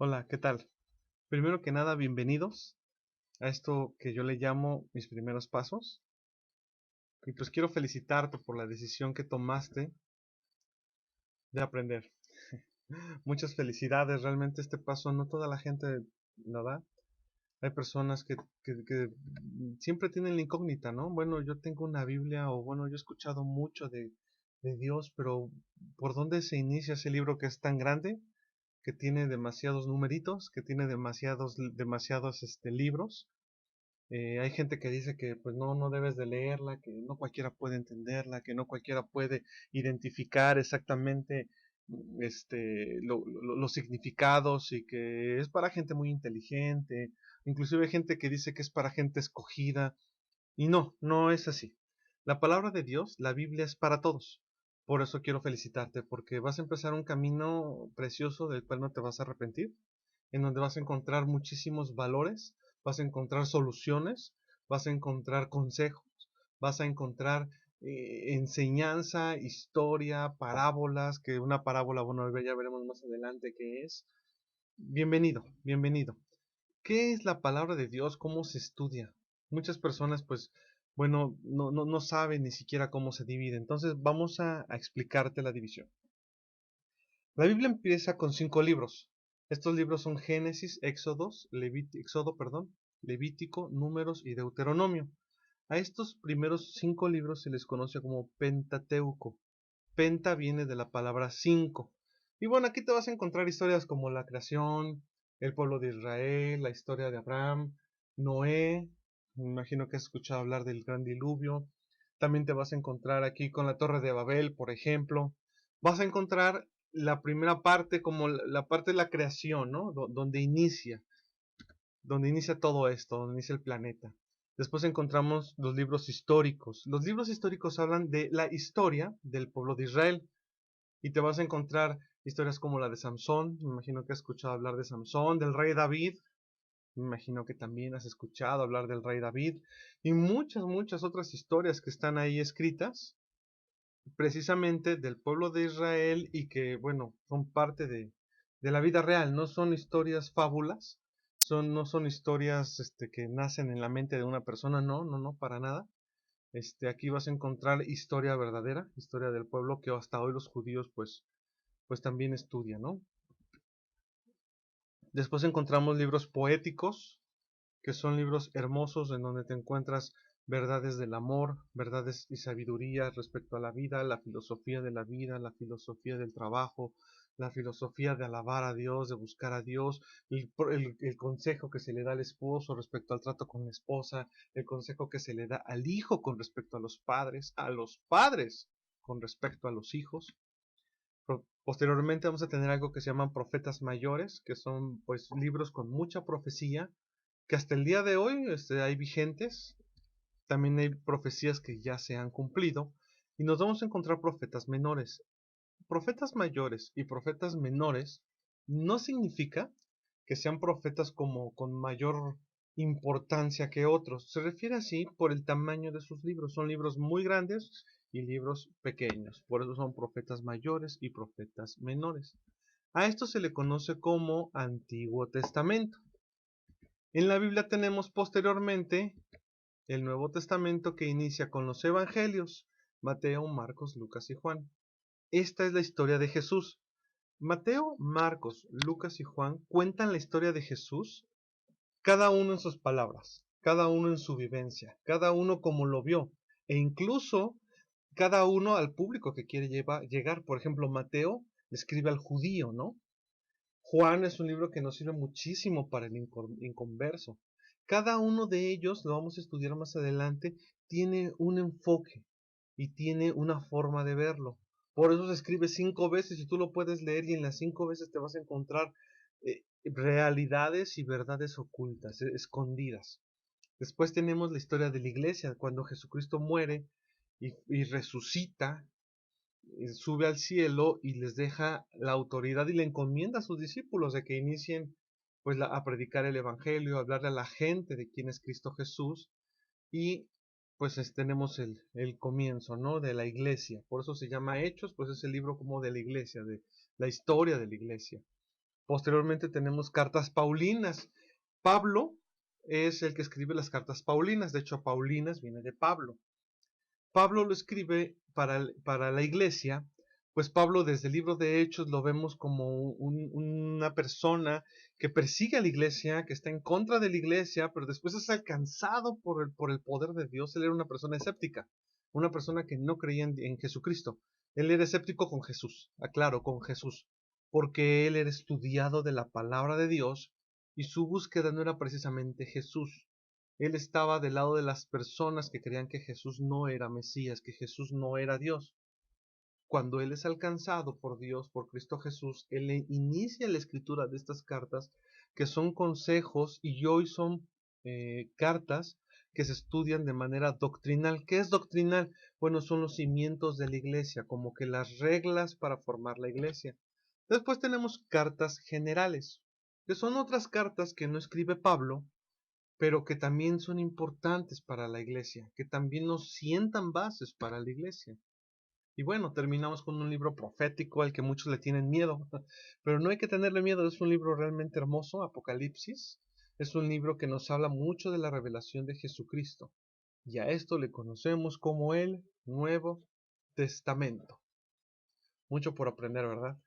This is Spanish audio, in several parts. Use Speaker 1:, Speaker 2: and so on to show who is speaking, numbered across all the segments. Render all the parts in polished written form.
Speaker 1: Hola, ¿qué tal? Primero que nada, bienvenidos a esto que yo le llamo mis primeros pasos. Y pues quiero felicitarte por la decisión que tomaste de aprender. Muchas felicidades, realmente este paso no toda la gente lo da. Hay personas que siempre tienen la incógnita, ¿no? Bueno, yo tengo una Biblia o bueno, yo he escuchado mucho de Dios, pero ¿por dónde se inicia ese libro que es tan grande? Que tiene demasiados numeritos, que tiene demasiados libros. Hay gente que dice que pues no debes de leerla, que no cualquiera puede entenderla, que no cualquiera puede identificar exactamente los significados y que es para gente muy inteligente. Inclusive hay gente que dice que es para gente escogida. Y no es así. La palabra de Dios, la Biblia es para todos. Por eso quiero felicitarte, porque vas a empezar un camino precioso del cual no te vas a arrepentir, en donde vas a encontrar muchísimos valores, vas a encontrar soluciones, vas a encontrar consejos, vas a encontrar enseñanza, historia, parábolas, que una parábola, bueno, ya veremos más adelante qué es. Bienvenido, bienvenido. ¿Qué es la palabra de Dios? ¿Cómo se estudia? Muchas personas, pues, bueno, no saben ni siquiera cómo se divide. Entonces, vamos a explicarte la división. La Biblia empieza con 5 libros. Estos libros son Génesis, Levítico, Números y Deuteronomio. A estos primeros 5 libros se les conoce como Pentateuco. Penta viene de la palabra 5. Y bueno, aquí te vas a encontrar historias como la creación, el pueblo de Israel, la historia de Abraham, Noé. Me imagino que has escuchado hablar del gran diluvio. También te vas a encontrar aquí con la Torre de Babel, por ejemplo. Vas a encontrar la primera parte como la parte de la creación, ¿no? Donde inicia todo esto, donde inicia el planeta. Después encontramos los libros históricos. Los libros históricos hablan de la historia del pueblo de Israel. Y te vas a encontrar historias como la de Samson. Me imagino que has escuchado hablar de Samson, del rey David. Me imagino que también has escuchado hablar del rey David. Y muchas otras historias que están ahí escritas precisamente del pueblo de Israel y que, bueno, son parte de la vida real, no son historias fábulas, no son historias que nacen en la mente de una persona, no, para nada. Aquí vas a encontrar historia verdadera, historia del pueblo que hasta hoy los judíos pues también estudian, ¿no? Después encontramos libros poéticos, que son libros hermosos en donde te encuentras verdades del amor, verdades y sabiduría respecto a la vida, la filosofía de la vida, la filosofía del trabajo, la filosofía de alabar a Dios, de buscar a Dios, el consejo que se le da al esposo respecto al trato con la esposa, el consejo que se le da al hijo con respecto a los padres con respecto a los hijos. Posteriormente vamos a tener algo que se llaman profetas mayores, que son pues libros con mucha profecía, que hasta el día de hoy hay vigentes. También hay profecías que ya se han cumplido y nos vamos a encontrar profetas menores. Profetas mayores y profetas menores no significa que sean profetas como con mayor importancia que otros. Se refiere así por el tamaño de sus libros. Son libros muy grandes y libros pequeños. Por eso son profetas mayores y profetas menores. A esto se le conoce como Antiguo Testamento. En la Biblia tenemos posteriormente el Nuevo Testamento que inicia con los Evangelios, Mateo, Marcos, Lucas y Juan. Esta es la historia de Jesús. Mateo, Marcos, Lucas y Juan cuentan la historia de Jesús, cada uno en sus palabras, cada uno en su vivencia, cada uno como lo vio, e incluso cada uno al público que quiere llegar. Por ejemplo, Mateo le escribe al judío, ¿no? Juan es un libro que nos sirve muchísimo para el inconverso. Cada uno de ellos, lo vamos a estudiar más adelante, tiene un enfoque y tiene una forma de verlo. Por eso se escribe 5 veces y tú lo puedes leer y en las 5 veces te vas a encontrar realidades y verdades ocultas, escondidas. Después tenemos la historia de la iglesia, cuando Jesucristo muere y resucita, sube al cielo y les deja la autoridad y le encomienda a sus discípulos de que inicien pues a predicar el evangelio, a hablarle a la gente de quién es Cristo Jesús y pues tenemos el comienzo, ¿no? De la iglesia. Por eso se llama Hechos, pues es el libro como de la iglesia, de la historia de la iglesia. Posteriormente tenemos cartas paulinas. Pablo es el que escribe las cartas paulinas. De hecho, Paulinas viene de Pablo. Pablo lo escribe para la iglesia, pues Pablo desde el libro de Hechos lo vemos como una persona que persigue a la iglesia, que está en contra de la iglesia, pero después es alcanzado por el poder de Dios. Él era una persona escéptica, una persona que no creía en Jesucristo. Él era escéptico con Jesús, aclaro, con Jesús, porque él era estudiado de la palabra de Dios y su búsqueda no era precisamente Jesús. Él estaba del lado de las personas que creían que Jesús no era Mesías, que Jesús no era Dios. Cuando él es alcanzado por Dios, por Cristo Jesús, él inicia la escritura de estas cartas, que son consejos y hoy son cartas que se estudian de manera doctrinal. ¿Qué es doctrinal? Bueno, son los cimientos de la iglesia, como que las reglas para formar la iglesia. Después tenemos cartas generales, que son otras cartas que no escribe Pablo, pero que también son importantes para la iglesia, que también nos sientan bases para la iglesia. Y bueno, terminamos con un libro profético al que muchos le tienen miedo, pero no hay que tenerle miedo, es un libro realmente hermoso, Apocalipsis. Es un libro que nos habla mucho de la revelación de Jesucristo. Y a esto le conocemos como el Nuevo Testamento. Mucho por aprender, ¿verdad?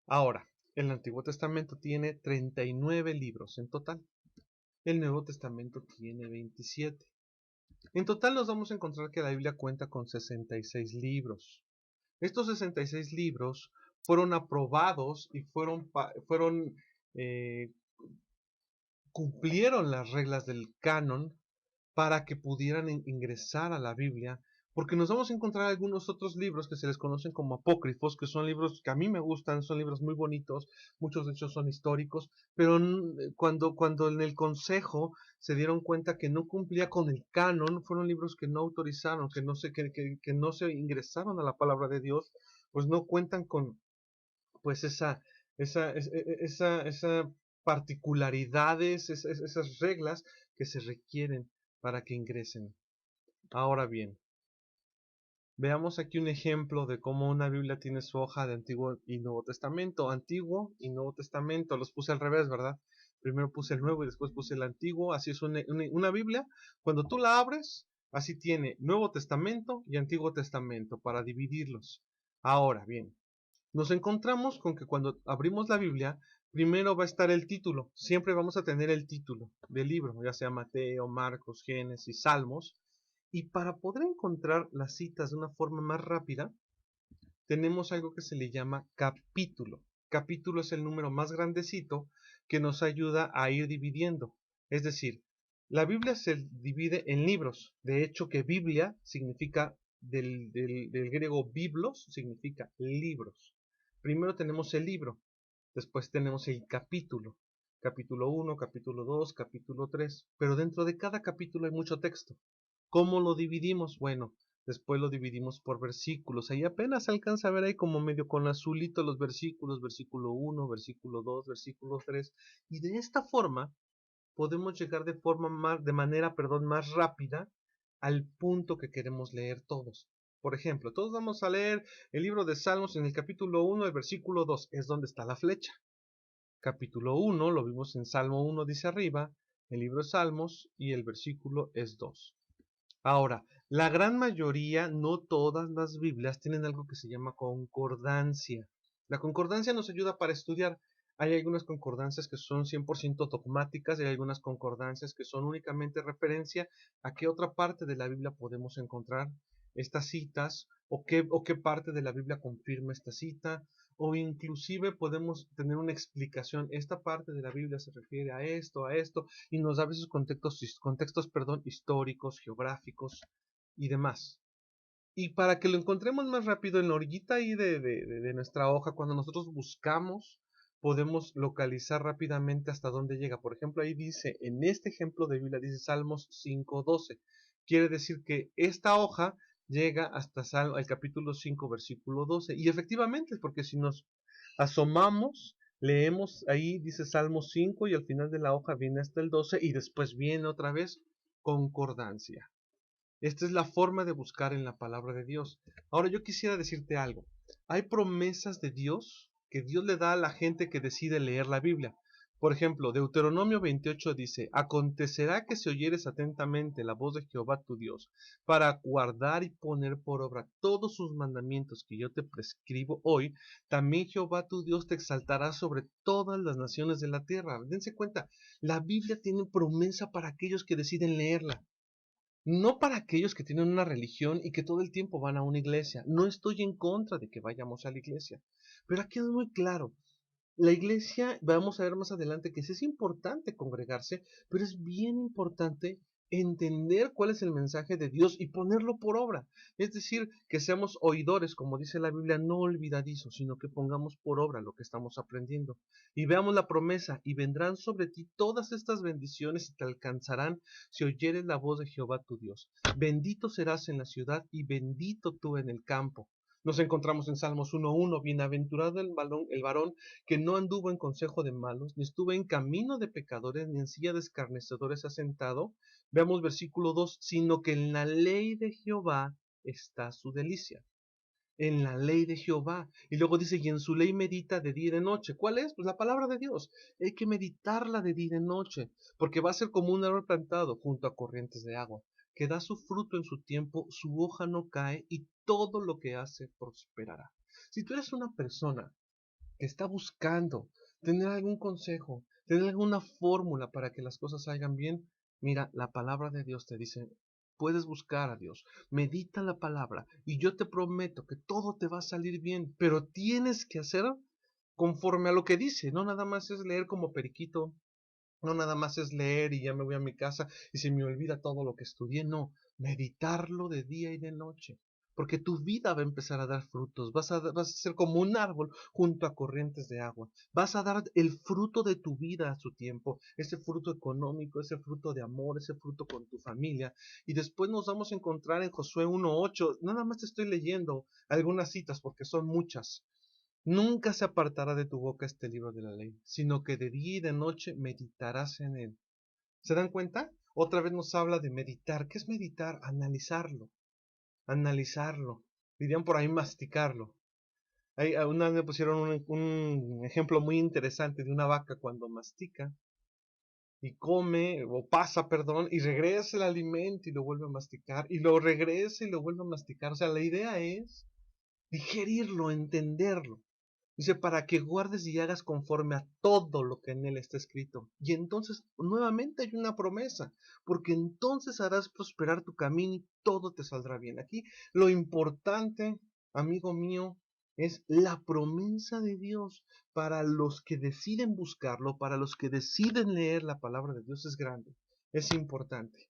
Speaker 1: Ahora, el Antiguo Testamento tiene 39 libros en total. El Nuevo Testamento tiene 27. En total nos vamos a encontrar que la Biblia cuenta con 66 libros. Estos 66 libros fueron aprobados y eh, cumplieron las reglas del canon para que pudieran ingresar a la Biblia, porque nos vamos a encontrar algunos otros libros que se les conocen como apócrifos, que son libros que a mí me gustan, son libros muy bonitos, muchos de ellos son históricos, pero cuando en el consejo se dieron cuenta que no cumplía con el canon, fueron libros que no autorizaron, que no se ingresaron a la palabra de Dios, pues no cuentan con pues esa particularidades, esas reglas que se requieren para que ingresen. Ahora bien, veamos aquí un ejemplo de cómo una Biblia tiene su hoja de Antiguo y Nuevo Testamento. Antiguo y Nuevo Testamento, los puse al revés, ¿verdad? Primero puse el Nuevo y después puse el Antiguo. Así es una Biblia. Cuando tú la abres, así tiene Nuevo Testamento y Antiguo Testamento para dividirlos. Ahora bien, nos encontramos con que cuando abrimos la Biblia, primero va a estar el título. Siempre vamos a tener el título del libro, ya sea Mateo, Marcos, Génesis, Salmos. Y para poder encontrar las citas de una forma más rápida, tenemos algo que se le llama capítulo. Capítulo es el número más grandecito que nos ayuda a ir dividiendo. Es decir, la Biblia se divide en libros. De hecho, que Biblia significa, del griego biblos, significa libros. Primero tenemos el libro, después tenemos el capítulo. Capítulo 1, capítulo 2, capítulo 3. Pero dentro de cada capítulo hay mucho texto. ¿Cómo lo dividimos? Bueno, después lo dividimos por versículos. Ahí apenas se alcanza a ver ahí como medio con azulito los versículos, versículo 1, versículo 2, versículo 3. Y de esta forma podemos llegar de manera, más rápida al punto que queremos leer todos. Por ejemplo, todos vamos a leer el libro de Salmos en el capítulo 1, el versículo 2, es donde está la flecha. Capítulo 1, lo vimos en Salmo 1, dice arriba, el libro de Salmos, y el versículo es 2. Ahora, la gran mayoría, no todas las Biblias tienen algo que se llama concordancia. La concordancia nos ayuda para estudiar. Hay algunas concordancias que son 100% dogmáticas y hay algunas concordancias que son únicamente referencia a qué otra parte de la Biblia podemos encontrar estas citas o qué parte de la Biblia confirma esta cita o inclusive podemos tener una explicación. Esta parte de la Biblia se refiere a esto y nos da a veces contextos históricos, geográficos y demás. Y para que lo encontremos más rápido en la orillita ahí de nuestra hoja, cuando nosotros buscamos, podemos localizar rápidamente hasta dónde llega. Por ejemplo, ahí dice, en este ejemplo de Biblia dice Salmos 5:12. Quiere decir que esta hoja llega hasta el capítulo 5, versículo 12. Y efectivamente, porque si nos asomamos, leemos ahí, dice Salmos 5 y al final de la hoja viene hasta el 12 y después viene otra vez concordancia. Esta es la forma de buscar en la palabra de Dios. Ahora yo quisiera decirte algo. Hay promesas de Dios que Dios le da a la gente que decide leer la Biblia. Por ejemplo, Deuteronomio 28 dice: acontecerá que si oyeres atentamente la voz de Jehová tu Dios, para guardar y poner por obra todos sus mandamientos que yo te prescribo hoy, también Jehová tu Dios te exaltará sobre todas las naciones de la tierra. Dense cuenta, la Biblia tiene promesa para aquellos que deciden leerla. No para aquellos que tienen una religión y que todo el tiempo van a una iglesia. No estoy en contra de que vayamos a la iglesia. Pero aquí es muy claro. La iglesia, vamos a ver más adelante que sí es importante congregarse, pero es bien importante entender cuál es el mensaje de Dios y ponerlo por obra. Es decir, que seamos oidores, como dice la Biblia, no olvidadizos, sino que pongamos por obra lo que estamos aprendiendo. Y veamos la promesa: y vendrán sobre ti todas estas bendiciones y te alcanzarán si oyeres la voz de Jehová tu Dios. Bendito serás en la ciudad y bendito tú en el campo. Nos encontramos en Salmos 1:1: bienaventurado el varón que no anduvo en consejo de malos, ni estuvo en camino de pecadores, ni en silla de escarnecedores asentado. Veamos versículo 2: sino que en la ley de Jehová está su delicia. En la ley de Jehová. Y luego dice: y en su ley medita de día y de noche. ¿Cuál es? Pues la palabra de Dios. Hay que meditarla de día y de noche, porque va a ser como un árbol plantado junto a corrientes de agua, que da su fruto en su tiempo, su hoja no cae, y todo lo que hace prosperará. Si tú eres una persona que está buscando tener algún consejo, tener alguna fórmula para que las cosas salgan bien, mira, la palabra de Dios te dice: puedes buscar a Dios, medita la palabra y yo te prometo que todo te va a salir bien, pero tienes que hacer conforme a lo que dice. No nada más es leer como periquito, no nada más es leer y ya me voy a mi casa y se me olvida todo lo que estudié. No, meditarlo de día y de noche, porque tu vida va a empezar a dar frutos. Vas a ser como un árbol junto a corrientes de agua. Vas a dar el fruto de tu vida a su tiempo, ese fruto económico, ese fruto de amor, ese fruto con tu familia. Y después nos vamos a encontrar en Josué 1:8. Nada más te estoy leyendo algunas citas porque son muchas. Nunca se apartará de tu boca este libro de la ley, sino que de día y de noche meditarás en él. ¿Se dan cuenta? Otra vez nos habla de meditar. ¿Qué es meditar? Analizarlo. Analizarlo. Dirían por ahí masticarlo. Una vez me pusieron un ejemplo muy interesante de una vaca cuando mastica y come, o pasa, perdón, y regresa el alimento y lo vuelve a masticar, y lo regresa y lo vuelve a masticar. O sea, la idea es digerirlo, entenderlo. Dice: para que guardes y hagas conforme a todo lo que en él está escrito. Y entonces nuevamente hay una promesa, porque entonces harás prosperar tu camino y todo te saldrá bien. Aquí lo importante, amigo mío, es la promesa de Dios para los que deciden buscarlo, para los que deciden leer la palabra de Dios. Es grande, es importante.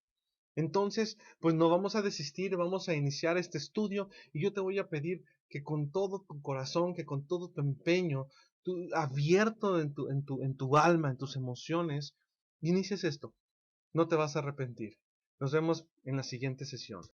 Speaker 1: Entonces, pues no vamos a desistir, vamos a iniciar este estudio y yo te voy a pedir que con todo tu corazón, que con todo tu empeño, tú, abierto en tu alma, en tus emociones, inicies esto. No te vas a arrepentir. Nos vemos en la siguiente sesión.